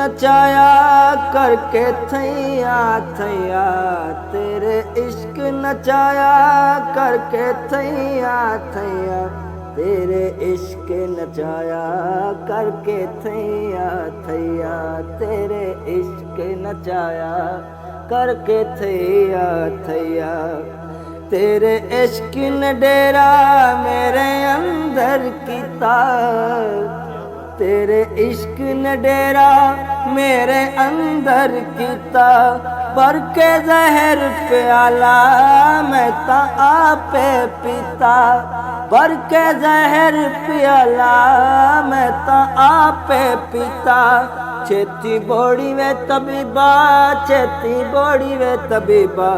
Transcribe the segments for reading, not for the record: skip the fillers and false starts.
नचाया करके थैया थैया, तेरे इश्क नचाया करके थैया थैया, तेरे इश्क नचाया करके थैया थैया, तेरे इश्क नचाया करके थैया थैया। तेरे इश्क ने डेरा मेरे अंदर कीता, तेरे इश्क ने डेरा मेरे अंदर कीता, भर के जहर प्याला मैं ता आपे पीता, भर के जहर प्याला मैं ता आपे पीता। छेती बोड़ी वे तबीबा, छेती बोड़ी वे तबीबा,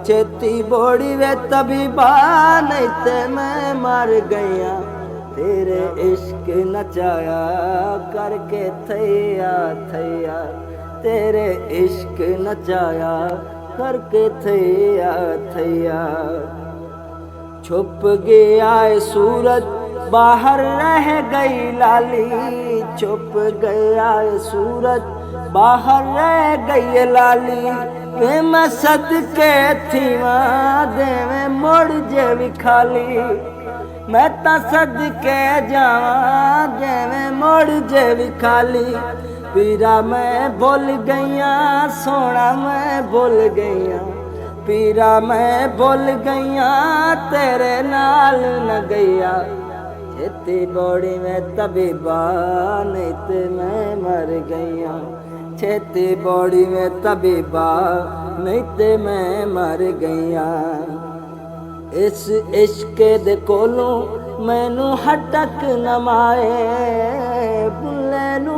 छेती बोड़ी वे तबीबा, नहीं ते मैं मर गया। तेरे इश्क नचाया करके थैया थैया, तेरे इश्क नचाया करके थैया थैया। छुप गया सूरज बाहर रह गई लाली, छुप गया सूरज बाहर रह गई लाली, वे मैं सदके थीवा देवे मुड़ जे भी खाली, मैं ता सदके जावा जेवें मुड़ जे भी खाली। पीरा मैं भुल गईया सोना मैं भुल गईया, पीरा मैं भुल गईया तेरे नाल न गईया। छेती बॉडी में तबीबा नहीं ते मैं मर गईया, छेती बॉडी में तबीबा नहीं ते मैं मर गईया। इस इश्क दे कोलों मैनू हटक न माए, बुल्ले नू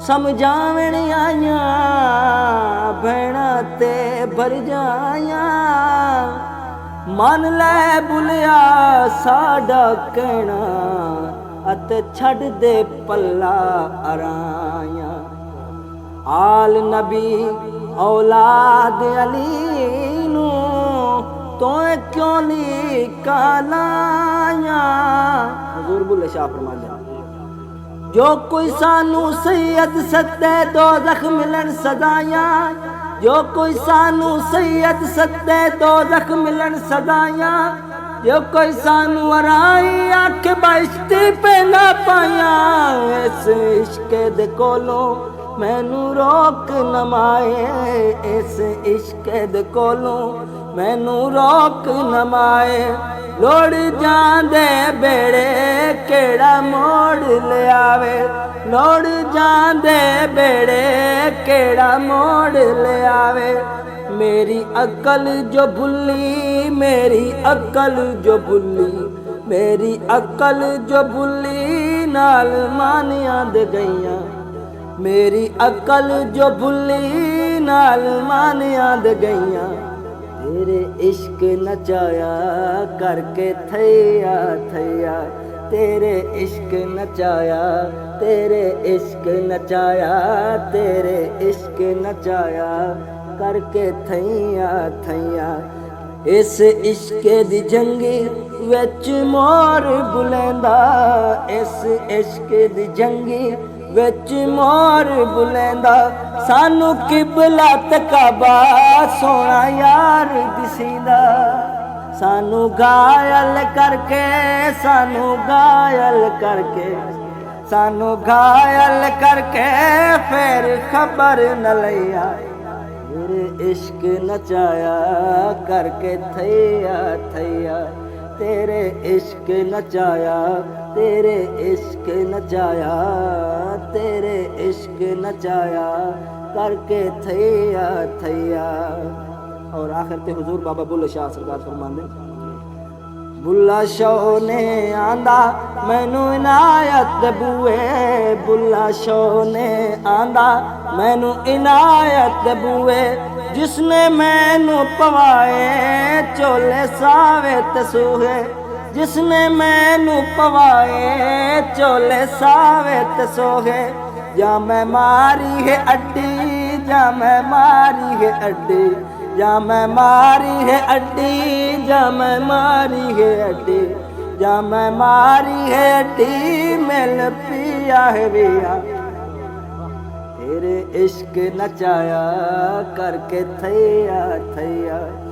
समझावण आया भैणा ते भर जाया, मन लै बुलिया साडा कहना अते छड़ दे पल्ला अराया। आल नबी औलाद अली नू तो क्यों नी कालाया। हुजूर बुल्ले शाह फरमांदे जो कोई सानू सैयद सत्ते दो जख मिलन सदाया, जो कोई सानू सैयद सत्ते दो जख मिलन सदाया, जो कोई सानू अराई आख बाइश्ती पे ना पाया। इस इश्क दे कोलों मैनू रोक न माए, इस इश्क दे कोलों मैनू रोक न माए। लोड़ जांदे बेड़े केड़ा मोड़ ले आवे, लोड़ जांदे बेड़े केड़ा मोड़ ले आवे। मेरी अकल जो भुल्ली, मेरी अकल जो भुल्ली, मेरी अकल जो भुल्ली नाल मानिया दे गईया, मेरी अकल जो भुल्ली नाल मानिया दे गईया। तेरे इश्क नचाया करके थैया थैया, तेरे इश्क नचाया, तेरे इश्क नचाया, तेरे इश्क नचाया करके थैया थैया। इस इश्क दी जंगी विच मोर बुलंदा, इस इश्क दी जंगी विच मोर बुलंदा। सानू किबला ते काबा सोना यार दिसींदा, सानू घायल करके, सानू घायल करके, सानू घायल करके फिर खबर न लैया। तेरे इश्क नचाया करके थैया थैया, तेरे इश्क नचाया, तेरे इश्क नचाया, तेरे इश्क नचाया करके थैया थैया। और आखिर ते हुजूर बाबा बुल्ले शाह सरकार फरमांदे बुल्ला शाह ने आंदा मैनू इनायत बूए, बुल्ला शाह ने आंदा मैनू इनायत बूए। जिसने मैनू पवाए चोले सावे ते सूहे, जिसने मैनू पवाए चोले सावे ते सोहे। जा मैं मारी है अड्डी, जा मैं मारी है अड्डी, जा मैं मारी है अड्डी, जा मैं मारी है अड्डी, जा मैं मारी है अड्डी। मिल पिया है बिया तेरे इश्क नचाया करके थैया थैया।